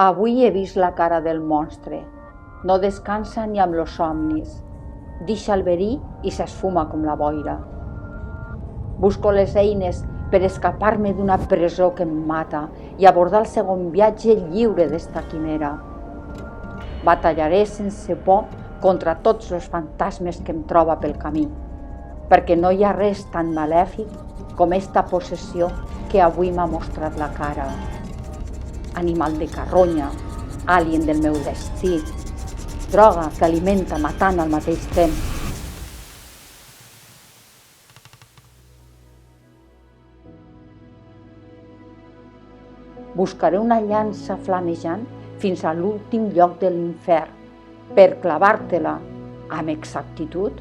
Avui he vist la cara del monstre. No descansa ni amb los somnis. Deixa el verí i s'esfuma com la boira. Busco les eines per escapar-me d'una presó que em mata i abordar el segon viatge lliure d'esta quimera. Batallaré sense por contra tots els fantasmes que em troba pel camí, perquè no hi ha res tan malèfic com esta possessió que avui m'ha mostrat la cara. Animal de carronya, alien del meu destí, droga que alimenta matant al mateix temps. Buscaré una llança flamejant fins a l'últim lloc de l'infern per clavar-te-la amb exactitud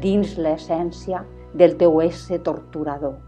dins l'essència del teu ésser torturador.